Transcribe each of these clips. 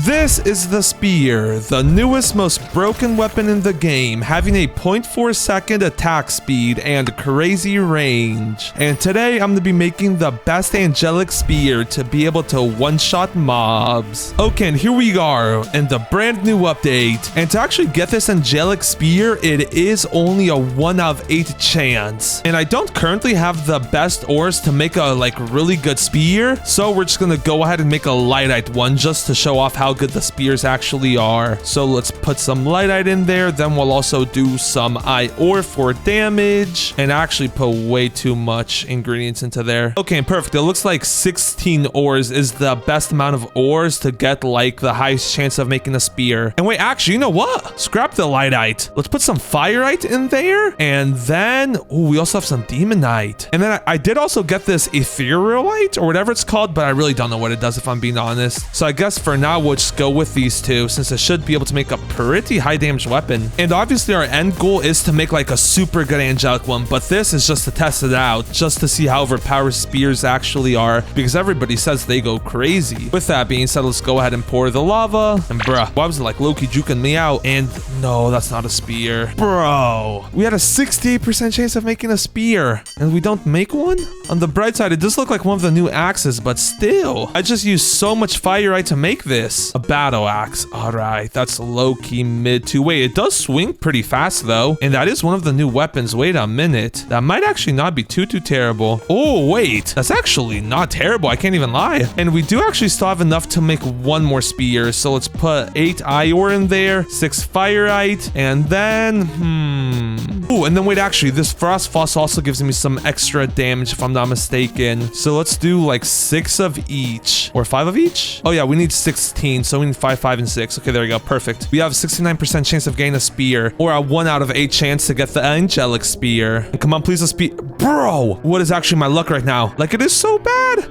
This is the spear, the newest, most broken weapon in the game, having a 0.4 second attack speed and crazy range. And today I'm going to be making the best angelic spear to be able to one-shot mobs. Okay, and here we are in the brand new update. And to actually get this angelic spear, it is only a 1 out of 8 chance. And I don't currently have the best ores to make a really good spear, so we're just gonna go ahead and make a lightite one just to show off how good the spears actually are. So let's put some lightite in there, then we'll also do some ore for damage, and actually put way too much ingredients into there. Okay, perfect. It looks like 16 ores is the best amount of ores to get the highest chance of making a spear. And wait, actually, you know what? Scrap the lightite. Let's put some fireite in there, and then we also have some demonite. And then I did also get this etherealite or whatever it's called, but I really don't know what it does if I'm being honest. So I guess for now we'll just go with these two, since it should be able to make a pretty high damage weapon. And obviously our end goal is to make a super good angelic one, but this is just to test it out, just to see how overpowered spears actually are, because everybody says they go crazy. With that being said, let's go ahead and pour the lava. And bruh, why was it low-key juking me out? And no, that's not a spear. Bro, we had a 68% chance of making a spear, and we don't make one? On the bright side, it does look like one of the new axes, but still, I just used so much fireite to make this. A battle axe. All right, that's low-key mid too. Wait, it does swing pretty fast though, and that is one of the new weapons. Wait a minute. That might actually not be too terrible. Oh, wait, that's actually not terrible. I can't even lie. And we do actually still have enough to make one more spear. So let's put 8 ore in there, 6 fireite, and then, oh, and then wait, actually, this frost fossil also gives me some extra damage if I'm not mistaken. So let's do 6 of each, or 5 of each. Oh yeah, we need 16, so we need 5, 5, and 6. Okay, there we go. Perfect. We have a 69% chance of getting a spear, or a 1 out of 8 chance to get the angelic spear. And come on, please, a spear. Bro, what is actually my luck right now? It is so bad.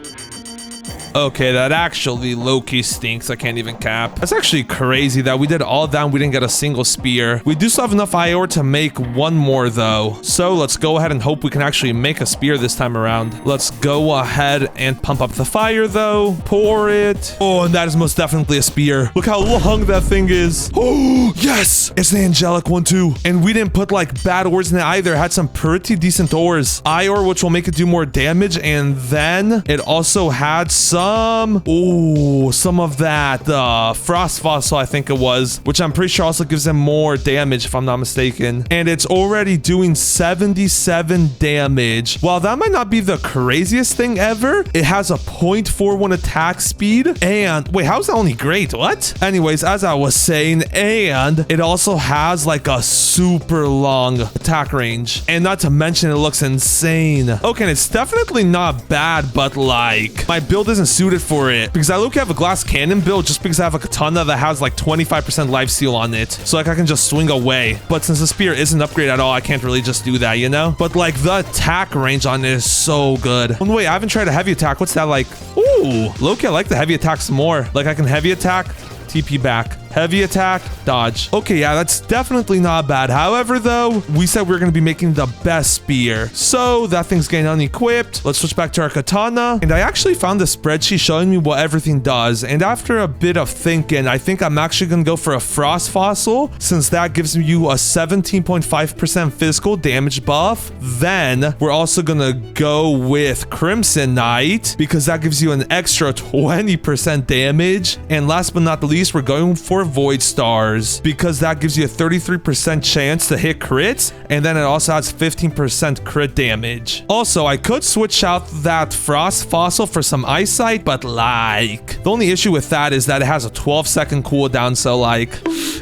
Okay, that actually low-key stinks. I can't even cap. That's actually crazy that we did all that and we didn't get a single spear. We do still have enough ore to make one more though. So let's go ahead and hope we can actually make a spear this time around. Let's go ahead and pump up the fire though. Pour it. Oh, and that is most definitely a spear. Look how long that thing is. Oh, yes! It's an angelic one too. And we didn't put bad ores in it either. It had some pretty decent ores. Ore, which will make it do more damage. And then it also had some of that frost fossil, I think it was, which I'm pretty sure also gives him more damage if I'm not mistaken. And it's already doing 77 damage. While that might not be the craziest thing ever, it has a 0.41 attack speed. And wait, how's that only great? What? Anyways, as I was saying, and it also has a super long attack range. And not to mention, it looks insane. Okay, and it's definitely not bad, but my build isn't suited for it, because I have a glass cannon build just because I have a katana that has 25% life steal on it, so I can just swing away. But since the spear isn't upgraded at all, I can't really just do that, you know? But the attack range on it is so good. Oh wait, I haven't tried a heavy attack. What's that like? Ooh, low-key, I like the heavy attacks more. I can heavy attack, TP back. Heavy attack, dodge. Okay, yeah, that's definitely not bad. However, though, we said we were going to be making the best spear. So that thing's getting unequipped. Let's switch back to our katana. And I actually found the spreadsheet showing me what everything does. And after a bit of thinking, I think I'm actually going to go for a frost fossil, since that gives you a 17.5% physical damage buff. Then we're also going to go with crimsonite, because that gives you an extra 20% damage. And last but not the least, we're going for void stars, because that gives you a 33% chance to hit crits, and then it also has 15% crit damage. Also, I could switch out that frost fossil for some eyesight, but the only issue with that is that it has a 12-second cooldown, so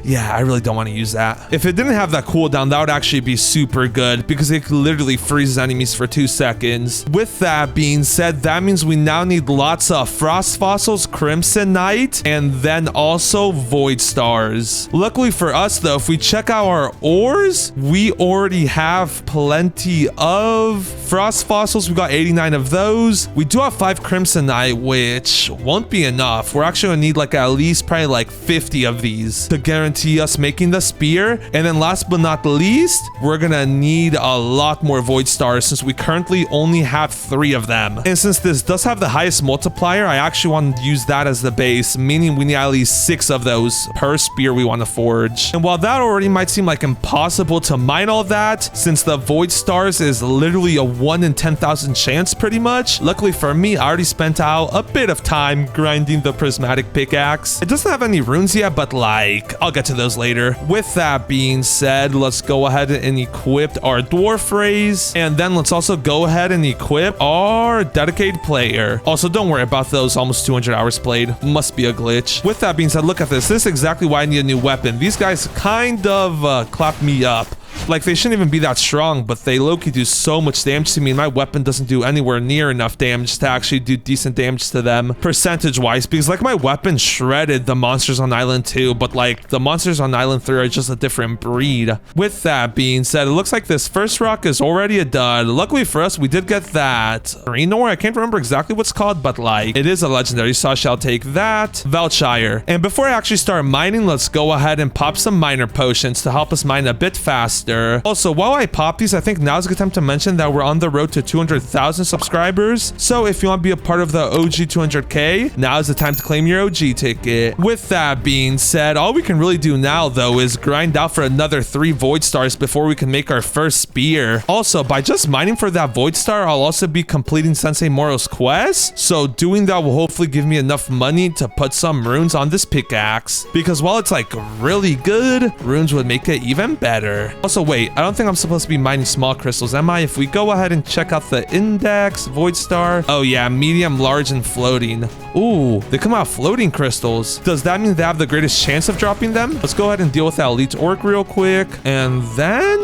yeah, I really don't want to use that. If it didn't have that cooldown, that would actually be super good, because it literally freezes enemies for 2 seconds. With that being said, that means we now need lots of frost fossils, crimsonite, and then also void void stars. Luckily for us though, if we check out our ores, we already have plenty of frost fossils. We got 89 of those. We do have 5 crimsonite, which won't be enough. We're actually gonna need like at least probably like 50 of these to guarantee us making the spear. And then last but not least, we're gonna need a lot more void stars since we currently only have 3 of them. And since this does have the highest multiplier, I actually want to use that as the base, meaning we need at least 6 of those per spear we want to forge. And while that already might seem like impossible to mine all that, since the void stars is literally a 1 in 10,000 chance pretty much, luckily for me, I already spent out a bit of time grinding the prismatic pickaxe. It doesn't have any runes yet, but like, I'll get to those later. With that being said, let's go ahead and equip our dwarf raise, and then let's also go ahead and equip our dedicated player. Also, don't worry about those almost 200 hours played. Must be a glitch. With that being said, look at this. This is exactly why I need a new weapon. These guys kind of clap me up. Like, they shouldn't even be that strong, but they low-key do so much damage to me, and my weapon doesn't do anywhere near enough damage to actually do decent damage to them, percentage-wise, because, like, my weapon shredded the monsters on Island 2, but, like, the monsters on Island 3 are just a different breed. With that being said, it looks like this first rock is already a dud. Luckily for us, we did get that green ore. I can't remember exactly what's called, but, like, it is a legendary, so I shall take that. Velshire. And before I actually start mining, let's go ahead and pop some miner potions to help us mine a bit faster. Also, while I pop these, I think now's a good time to mention that we're on the road to 200,000 subscribers. So if you want to be a part of the OG 200K, now's the time to claim your OG ticket. With that being said, all we can really do now, though, is grind out for another 3 void stars before we can make our first spear. Also, by just mining for that void star, I'll also be completing Sensei Moro's quest. So doing that will hopefully give me enough money to put some runes on this pickaxe. Because while it's like really good, runes would make it even better. Also, wait, I don't think I'm supposed to be mining small crystals, am I? If we go ahead and check out the index, void star. Oh yeah, medium, large, and floating. Ooh, they come out floating crystals. Does that mean they have the greatest chance of dropping them? Let's go ahead and deal with that elite orc real quick. And then,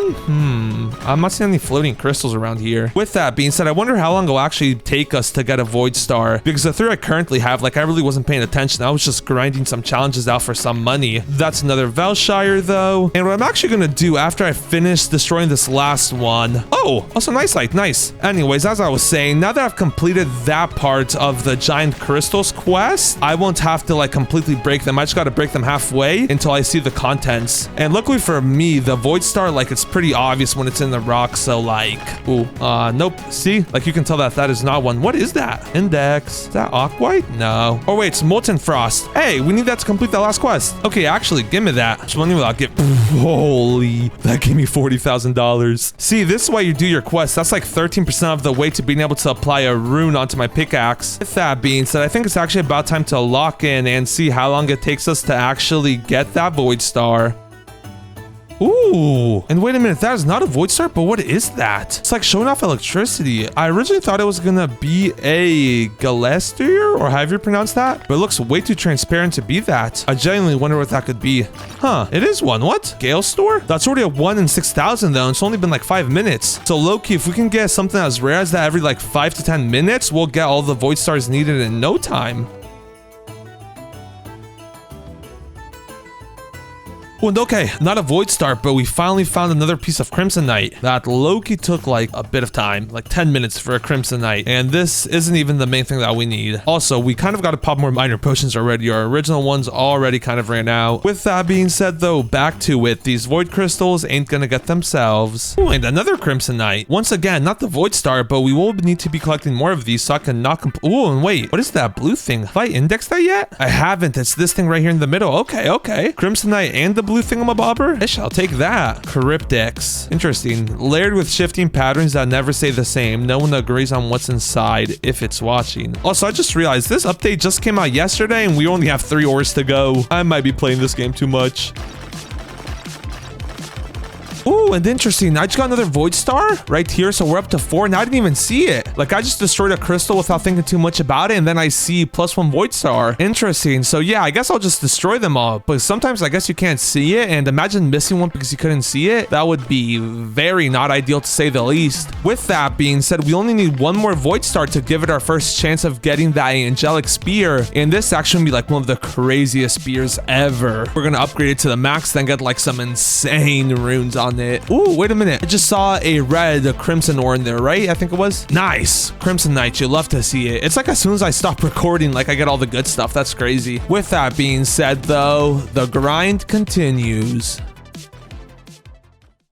I'm not seeing any floating crystals around here. With that being said, I wonder how long it'll actually take us to get a void star. Because the 3 I currently have, like, I really wasn't paying attention. I was just grinding some challenges out for some money. That's another Velshire, though. And what I'm actually gonna do after I finish destroying this last one. Oh, also nice light, nice. Anyways, as I was saying, now that I've completed that part of the giant crystals quest, I won't have to like completely break them. I just gotta break them halfway until I see the contents. And luckily for me, the void star, like, it's pretty obvious when it's in the rock. So like, ooh, nope. See, like, you can tell that that is not one. What is that? Index. Is that aquite? No. Oh wait, it's molten frost. Hey, we need that to complete that last quest. Okay, actually, give me that. Just one without get. Holy, that gave me $40,000. See, this is why you do your quest. That's like 13% of the way to being able to apply a rune onto my pickaxe. With that being said, I think it's actually about time to lock in and see how long it takes us to actually get that void star. Ooh, and wait a minute, that is not a void star, but what is that? It's like showing off electricity. I originally thought it was gonna be a Galestier, or however you pronounce that, but it looks way too transparent to be that. I genuinely wonder what that could be. Huh, it is one. What? Gale Store? That's already a 1 in 6,000 though, and it's only been like 5 minutes. So low-key, if we can get something as rare as that every like 5 to 10 minutes, we'll get all the void stars needed in no time. Oh, and okay, not a void star, but we finally found another piece of crimsonite. That low-key took like a bit of time, like 10 minutes for a crimsonite, and this isn't even the main thing that we need. Also, we kind of got to pop more miner potions already. Our original ones already kind of ran out. With that being said though, back to it. These void crystals ain't gonna get themselves. Oh, and another crimsonite. Once again, not the void star, but we will need to be collecting more of these so I can not oh, and wait, what is that blue thing? Have I indexed that yet? I haven't. It's this thing right here in the middle. Okay, okay. Crimsonite and the blue thingamabobber? Ish, I'll take that. Cryptex. Interesting. Layered with shifting patterns that never stay the same. No one agrees on what's inside if it's watching. Also, I just realized this update just came out yesterday and we only have 3 ores to go. I might be playing this game too much. Ooh, and interesting. I just got another Void Star right here. So we're up to 4. Now I didn't even see it. Like, I just destroyed a crystal without thinking too much about it. And then I see +1 Void Star. Interesting. So yeah, I guess I'll just destroy them all. But sometimes I guess you can't see it. And imagine missing one because you couldn't see it. That would be very not ideal to say the least. With that being said, we only need 1 more Void Star to give it our first chance of getting that angelic spear. And this actually be like one of the craziest spears ever. We're gonna upgrade it to the max, then get like some insane runes on it. Ooh, wait a minute. I just saw a crimson ore in there, right? I think it was. Nice. Crimsonite, you love to see it. It's like as soon as I stop recording, like I get all the good stuff. That's crazy. With that being said though, the grind continues.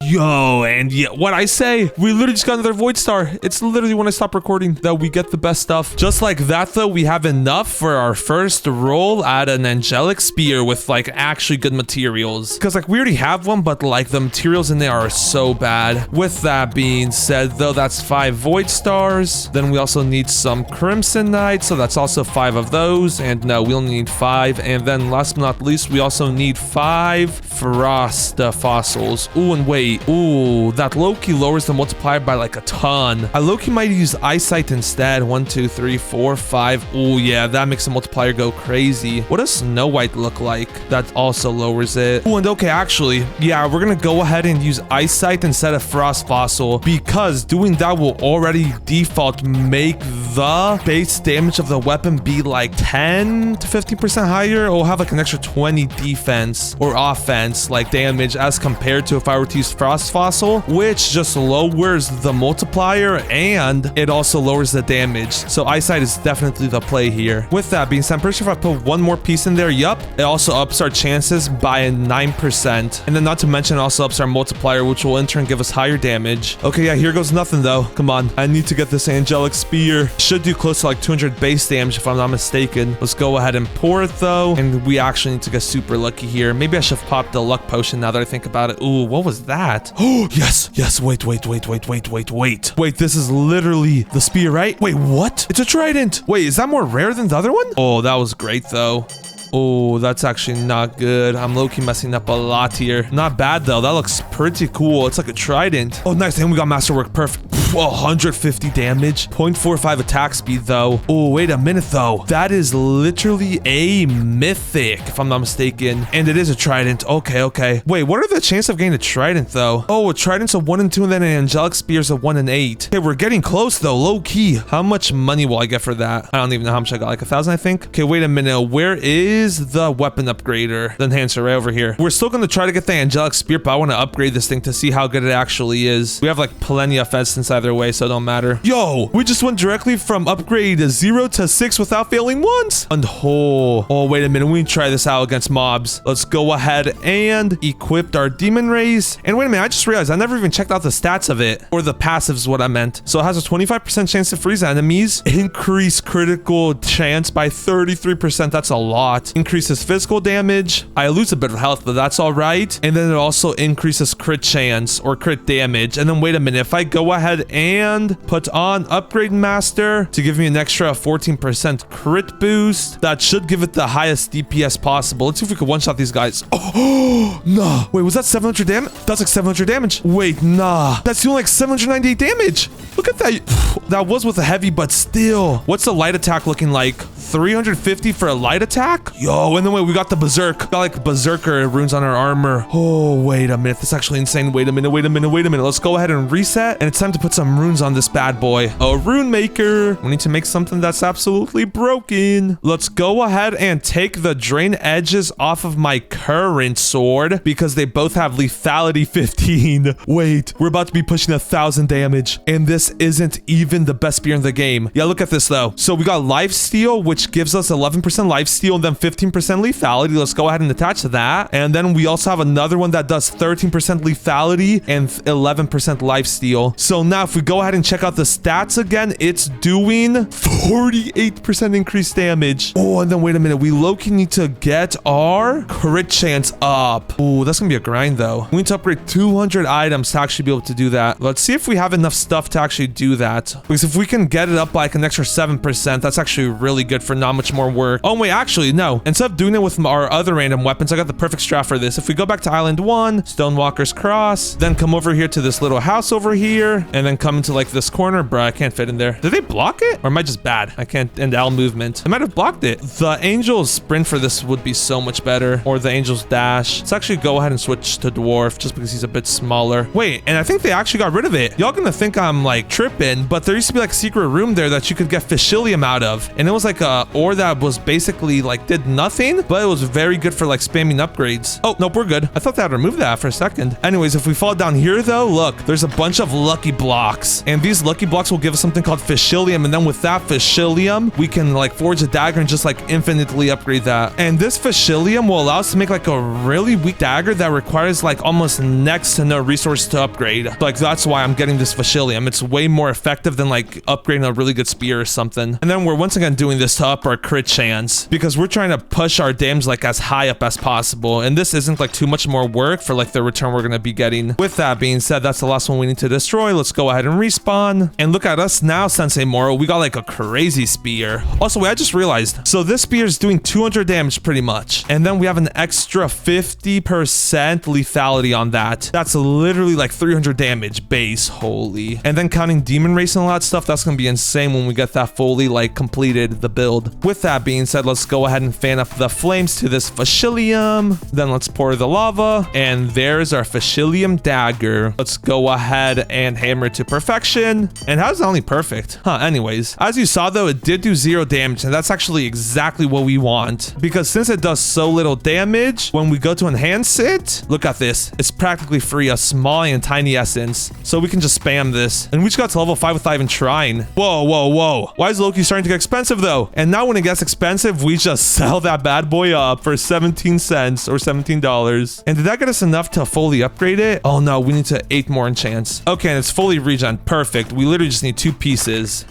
Yo, and yeah, what I say, we literally just got another Void Star. It's literally when I stop recording that we get the best stuff. Just like that though, we have enough for our first roll at an angelic spear with like actually good materials. Because like we already have one, but like the materials in there are so bad. With that being said though, that's 5 Void Stars. Then we also need some crimsonite, so that's also 5 of those. And no, we only need 5. And then last but not least, we also need 5 frost fossils. Ooh, and wait. Ooh, that low-key lowers the multiplier by like a ton. I low-key might use eyesight instead. 1, 2, 3, 4, 5. Ooh, yeah, that makes the multiplier go crazy. What does Snow White look like? That also lowers it. Ooh, and okay, actually, yeah, we're gonna go ahead and use eyesight instead of frost fossil because doing that will already default make the base damage of the weapon be like 10 to 15% higher. Or have like an extra 20 defense or offense like damage as compared to if I were to use frost fossil, which just lowers the multiplier and it also lowers the damage. So eyesight is definitely the play here. With that being said, I'm pretty sure if I put 1 more piece in there, yup, it also ups our chances by 9%. And then not to mention it also ups our multiplier, which will in turn give us higher damage. Okay, yeah, here goes nothing though. Come on, I need to get this angelic spear. Should do close to like 200 base damage if I'm not mistaken. Let's go ahead and pour it though. And we actually need to get super lucky here. Maybe I should have popped the luck potion now that I think about it. Ooh, what was that? Oh, yes, yes, wait, this is literally the spear, right? Wait, what? It's a trident. Wait, is that more rare than the other one? Oh, that was great though. Oh, that's actually not good. I'm low-key messing up a lot here. Not bad, though. That looks pretty cool. It's like a trident. Oh, nice. And we got masterwork. Perfect. 150 damage. 0.45 attack speed, though. Oh, wait a minute, though. That is literally a mythic, if I'm not mistaken. And it is a trident. Okay, okay. Wait, what are the chances of getting a trident, though? Oh, a trident's a 1 and 2, and then an angelic spear's a 1 and 8. Okay, we're getting close, though. Low-key. How much money will I get for that? I don't even know how much I got. Like 1,000, I think. Okay, wait a minute. Where is the weapon upgrader? The enhancer right over here. We're still going to try to get the angelic spear, but I want to upgrade this thing to see how good it actually is. We have like plenty of defense either way, so it don't matter. Yo, we just went directly from upgrade 0 to 6 without failing once. And oh, wait a minute. We need to try this out against mobs. Let's go ahead and equip our demon rays. And wait a minute, I just realized I never even checked out the stats of it, or the passives is what I meant. So it has a 25% chance to freeze enemies, increase critical chance by 33%. That's a lot. Increases physical damage. I lose a bit of health, but that's all right. And then it also increases crit chance or crit damage. And then wait a minute, if I go ahead and put on upgrade master to give me an extra 14% crit boost, that should give it the highest DPS possible. Let's see if we can one-shot these guys. Oh, nah. Wait, was that 700 damage? That's like 700 damage. Wait, nah. That's doing like 798 damage. Look at that. That was with a heavy, but still. What's the light attack looking like? 350 for a light attack? Yo, and then wait, we got the berserk. Got like berserker runes on our armor. Oh, wait a minute. That's actually insane. Wait a minute. Let's go ahead and reset. And it's time to put some runes on this bad boy. A rune maker. We need to make something that's absolutely broken. Let's go ahead and take the drain edges off of my current sword because they both have lethality 15. Wait, we're about to be pushing 1,000 damage. And this isn't even the best spear in the game. Yeah, look at this though. So we got lifesteal, which gives us 11% lifesteal and then 15% lethality. Let's go ahead and attach that. And then we also have another one that does 13% lethality and 11% lifesteal. So now if we go ahead and check out the stats again, it's doing 48% increased damage. Oh, and then wait a minute. We low-key need to get our crit chance up. Oh, that's gonna be a grind though. We need to upgrade 200 items to actually be able to do that. Let's see if we have enough stuff to actually do that. Because if we can get it up by like an extra 7%, that's actually really good for not much more work. Oh, wait, actually, no. Instead of doing it with our other random weapons, I got the perfect strat for this. If we go back to Island 1, Stonewalker's Cross, then come over here to this little house over here, and then come into like this corner. Bruh, I can't fit in there. Did they block it? Or am I just bad? I can't end L movement. I might have blocked it. The Angel's sprint for this would be so much better. Or the Angel's dash. Let's actually go ahead and switch to Dwarf just because he's a bit smaller. Wait, and I think they actually got rid of it. Y'all gonna think I'm like tripping, but there used to be like a secret room there that you could get Fishilium out of. And it was like a ore that was basically like did nothing, but it was very good for like spamming upgrades. Oh, nope, we're good. I thought they had removed that for a second. Anyways, if we fall down here though, look, there's a bunch of lucky blocks. And these lucky blocks will give us something called Fishilium. And then with that Fishilium, we can like forge a dagger and just like infinitely upgrade that. And this Fishilium will allow us to make like a really weak dagger that requires like almost next to no resource to upgrade. Like that's why I'm getting this Fishilium. It's way more effective than like upgrading a really good spear or something. And then we're once again doing this to up our crit chance because we're trying to push our damage like as high up as possible. And this isn't like too much more work for like the return we're going to be getting. With that being said, that's the last one we need to destroy. Let's go ahead and respawn. And look at us now, Sensei Moro. We got like a crazy spear. Also, wait, I just realized. So this spear is doing 200 damage pretty much. And then we have an extra 50% lethality on that. That's literally like 300 damage base. Holy. And then counting demon race and all that stuff, that's going to be insane when we get that fully like completed the build. With that being said, let's go ahead and fan up the flames to this Fishilium. Then let's pour the lava. And there's our Fishilium dagger. Let's go ahead and hammer it to perfection. And how's it only perfect? Huh, anyways. As you saw though, it did do 0 damage. And that's actually exactly what we want. Because since it does so little damage, when we go to enhance it, look at this. It's practically free, a small and tiny essence. So we can just spam this. And we just got to level 5 without even trying. Whoa, whoa, whoa. Why is Loki starting to get expensive though? And now when it gets expensive, we just sell that bad boy up for 17 cents or $17. And did that get us enough to fully upgrade it? Oh no, we need to 8 more enchants. Okay, and it's fully regen. Perfect. We literally just need 2 pieces.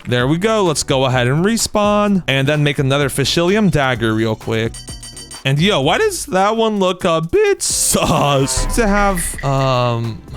There we go. Let's go ahead and respawn and then make another Fishilium dagger real quick. And yo, why does that one look a bit sus? To have,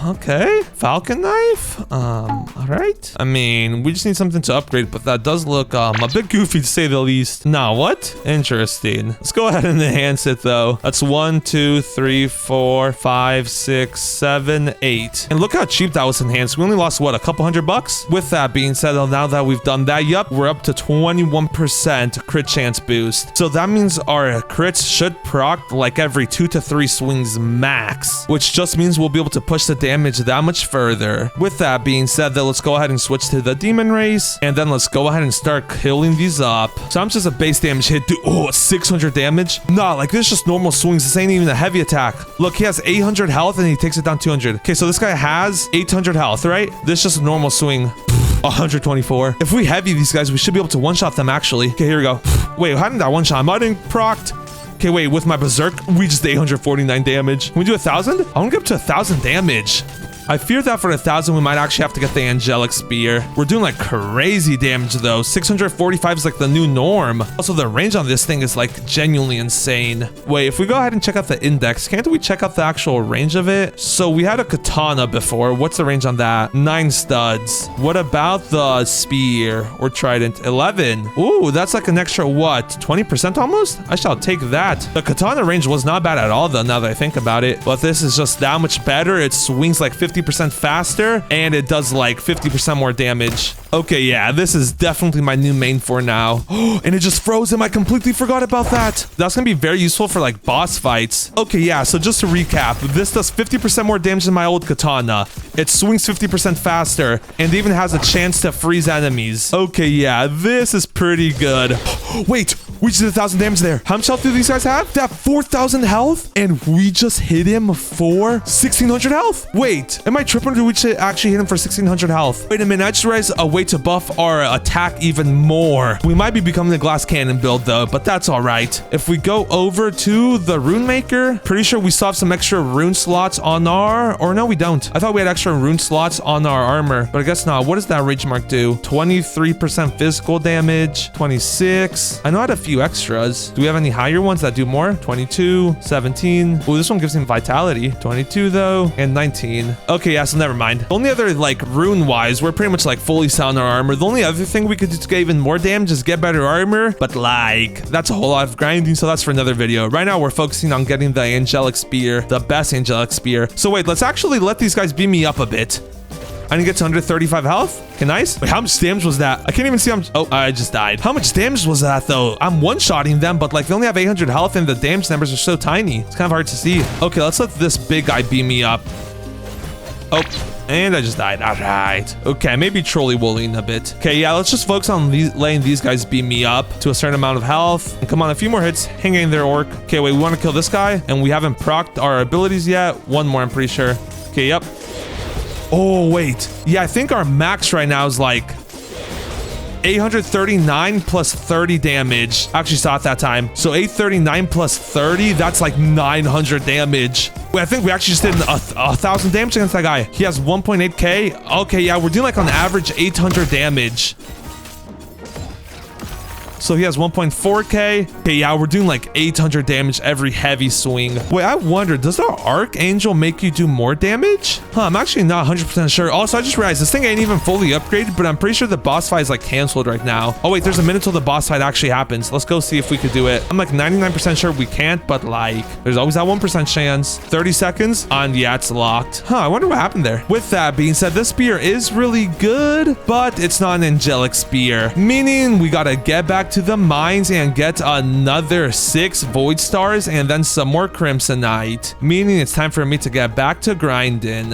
okay. Falcon knife? All right. I mean, we just need something to upgrade, but that does look, a bit goofy to say the least. Nah, what? Interesting. Let's go ahead and enhance it though. That's 1, 2, 3, 4, 5, 6, 7, 8. And look how cheap that was enhanced. We only lost, what, a couple $100? With that being said, now that we've done that, yup, we're up to 21% crit chance boost. So that means our crits should proc like every 2 to 3 swings max, which just means we'll be able to push the damage that much further. With that being said, then let's go ahead and switch to the demon race, and then let's go ahead and start killing these up. So I'm just a base damage hit, dude. Oh, 600 damage. Nah, like this is just normal swings. This ain't even a heavy attack. Look, he has 800 health and he takes it down 200. Okay, so this guy has 800 health, right? This is just a normal swing. 124. If we heavy these guys, we should be able to one-shot them actually. Okay, here we go. Wait, how did that one-shot? Am I getting procced? Okay, wait, with my berserk, we just did 849 damage. Can we do 1,000? I want to get up to 1,000 damage. I fear that for 1,000, we might actually have to get the angelic spear. We're doing like crazy damage though. 645 is like the new norm. Also, the range on this thing is like genuinely insane. Wait, if we go ahead and check out the index, can't we check out the actual range of it? So we had a katana before. What's the range on that? 9 studs. What about the spear or trident? 11. Ooh, that's like an extra what? 20% almost? I shall take that. The katana range was not bad at all though, now that I think about it. But this is just that much better. It swings like 50% faster and it does like 50% more damage. Okay, yeah, this is definitely my new main for now. And it just froze him. I completely forgot about that. That's gonna be very useful for like boss fights. Okay, yeah, so just to recap, this does 50% more damage than my old katana. It swings 50% faster and even has a chance to freeze enemies. Okay, yeah, this is pretty good. Wait, we just did 1,000 damage there. How much health do these guys have? They have 4,000 health and we just hit him for 1,600 health. Wait, am I tripping or did we actually hit him for 1,600 health? Wait a minute, I just realized a way to buff our attack even more. We might be becoming the glass cannon build though, but that's all right. If we go over to the rune maker, pretty sure we still have some extra rune slots on our, or no, we don't. I thought we had extra rune slots on our armor, but I guess not. What does that rage mark do? 23% physical damage, 26. I know I had a few extras. Do we have any higher ones that do more? 22, 17. Oh, this one gives him vitality. 22 though, and 19. Okay, yeah, so never mind. Only other like rune wise, we're pretty much like fully sound on our armor. The only other thing we could do to get even more damage is get better armor, but like, that's a whole lot of grinding, so that's for another video. Right now, we're focusing on getting the angelic spear, the best angelic spear. So wait, let's actually let these guys beam me up a bit. I need to get to under 35 health. Okay, nice. Wait, how much damage was that? I can't even see how much. Oh, I just died. How much damage was that, though? I'm one-shotting them, but like they only have 800 health and the damage numbers are so tiny. It's kind of hard to see. Okay, let's let this big guy beam me up. Oh, and I just died. All right. Okay, maybe trolley wolling a bit. Okay, yeah, let's just focus on letting these guys beam me up to a certain amount of health. And come on, a few more hits. Hang in there, orc. Okay, wait, we want to kill this guy, and we haven't procced our abilities yet. One more, I'm pretty sure. Okay, yep. Oh, wait. Yeah, I think our max right now is like 839 plus 30 damage. I actually saw it that time. So 839 plus 30, that's like 900 damage. Wait, I think we actually just did a 1,000 damage against that guy. He has 1.8k. Okay, yeah, we're doing like on average 800 damage. So he has 1.4k. Okay, yeah, we're doing like 800 damage every heavy swing. Wait, I wonder, does our Archangel make you do more damage? I'm actually not 100% sure. Also, I just realized this thing ain't even fully upgraded, but I'm pretty sure the boss fight is like canceled right now. Oh wait, there's a minute till the boss fight actually happens. Let's go see if we could do it. I'm like 99% sure we can't, but like, there's always that 1% chance. 30 seconds, and yeah, it's locked. I wonder what happened there. With that being said, this spear is really good, but it's not an angelic spear, meaning we gotta get back to the mines and get another 6 void stars and then some more crimsonite, meaning it's time for me to get back to grinding.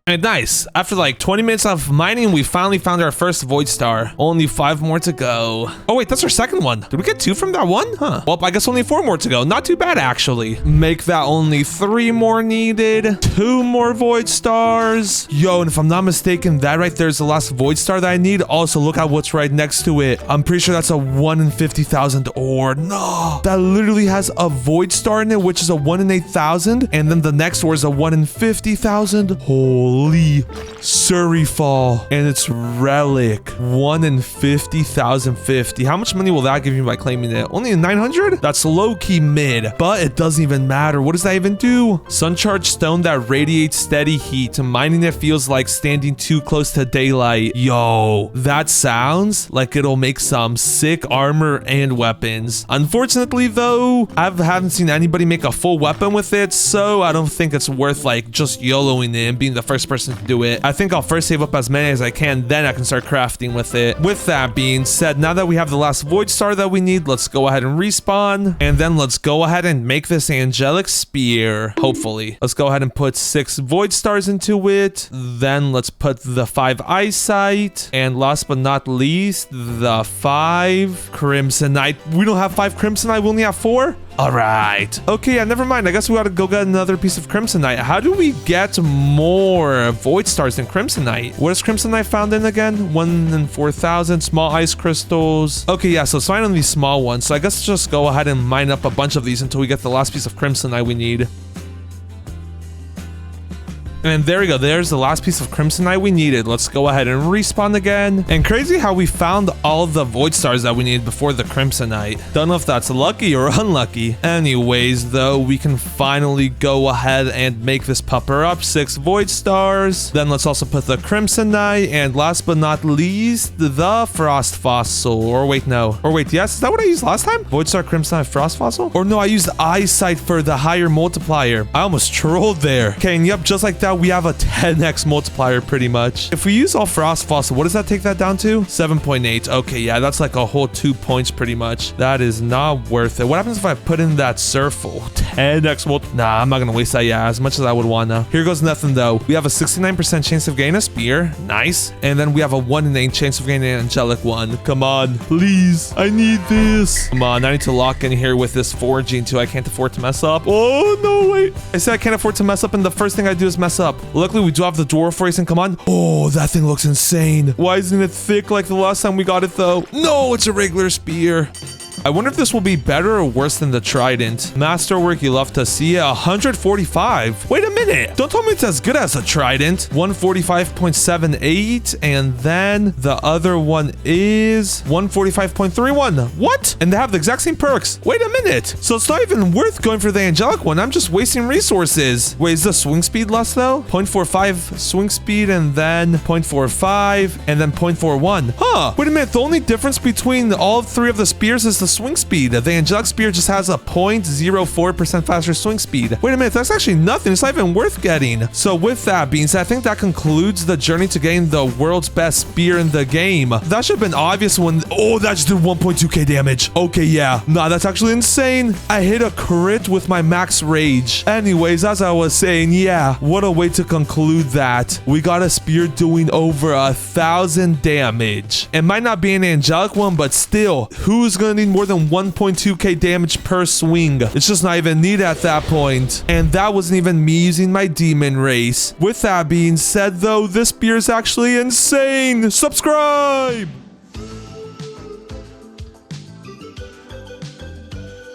And nice. After like 20 minutes of mining, we finally found our first void star. Only 5 more to go. Oh wait, that's our second one. Did we get 2 from that one? Well, I guess only 4 more to go. Not too bad, actually. Make that only 3 more needed. 2 more void stars. Yo, and if I'm not mistaken, that right there is the last void star that I need. Also, look at what's right next to it. I'm pretty sure that's a 1 in 50,000 ore. No, that literally has a void star in it, which is a 1 in 8,000. And then the next ore is a 1 in 50,000. Holy Surrey Fall, and it's relic 1 in 50,050. How much money will that give you by claiming it? Only 900? That's low-key mid, but it doesn't even matter. What does that even do? Suncharged stone that radiates steady heat. Mining it feels like standing too close to daylight. Yo, that sounds like it'll make some sick armor and weapons. Unfortunately though, I haven't seen anybody make a full weapon with it, so I don't think it's worth like just YOLOing it and being the first person to do it. I think I'll first save up as many as I can, then I can start crafting with it. With that being said, now that we have the last void star that we need, let's go ahead and respawn, and then let's go ahead and make this angelic spear. Hopefully, let's go ahead and put 6 void stars into it. Then let's put the 5 eyesight, and last but not least, the 5 crimsonite. We don't have 5 crimsonite, we only have 4. All right. Okay, yeah, never mind. I guess we gotta go get another piece of crimsonite. How do we get more void stars than crimsonite? What is crimsonite found in again? 1 in 4,000 small ice crystals. Okay, yeah, so it's fine on these small ones. So I guess let's just go ahead and mine up a bunch of these until we get the last piece of crimsonite we need. And there we go. There's the last piece of crimsonite we needed. Let's go ahead and respawn again. And crazy how we found all of the void stars that we needed before the crimsonite. Don't know if that's lucky or unlucky. Anyways, though, we can finally go ahead and make this pupper up. 6 void stars. Then let's also put the crimsonite. And last but not least, the frost fossil. Or wait, no. Or wait, yes? Is that what I used last time? Void star, crimsonite, frost fossil? Or no, I used eyesight for the higher multiplier. I almost trolled there. Okay, and yep, just like that, we have a 10x multiplier pretty much. If we use all frost fossil, what does that take that down to? 7.8. Okay, yeah, that's like a whole 2 points pretty much. That is not worth it. What happens if I put in that surfle? 10x multi. Nah, I'm not gonna waste that, yeah, as much as I would wanna. Here goes nothing though. We have a 69% chance of getting a spear. Nice. And then we have a 1 in 8 chance of getting an angelic one. Come on, please. I need this. Come on, I need to lock in here with this foraging too. I can't afford to mess up. Oh, no, wait. I said I can't afford to mess up, and the first thing I do is mess up. Luckily, we do have the dwarf racing. Come on. Oh, that thing looks insane. Why isn't it thick like the last time we got it, though? No, it's a regular spear. I wonder if this will be better or worse than the trident. Masterwork, you love to see it. 145. Wait a minute. Don't tell me it's as good as a trident. 145.78. And then the other one is 145.31. What? And they have the exact same perks. Wait a minute. So it's not even worth going for the angelic one. I'm just wasting resources. Wait, is the swing speed less though? 0.45 swing speed and then 0.45 and then 0.41. Huh. Wait a minute. The only difference between all three of the spears is the swing speed. The angelic spear just has a 0.04% faster swing speed. Wait a minute. That's actually nothing. It's not even worth getting. So with that being said, I think that concludes the journey to getting the world's best spear in the game. That should have been obvious when... Oh, that just did 1.2k damage. Okay, yeah. Nah, that's actually insane. I hit a crit with my max rage. Anyways, as I was saying, yeah, what a way to conclude that. We got a spear doing over 1,000 damage. It might not be an angelic one, but still, who's gonna need more than 1.2k damage per swing? It's just not even needed at that point. And that wasn't even me using my demon race. With that being said, though, this spear is actually insane. Subscribe!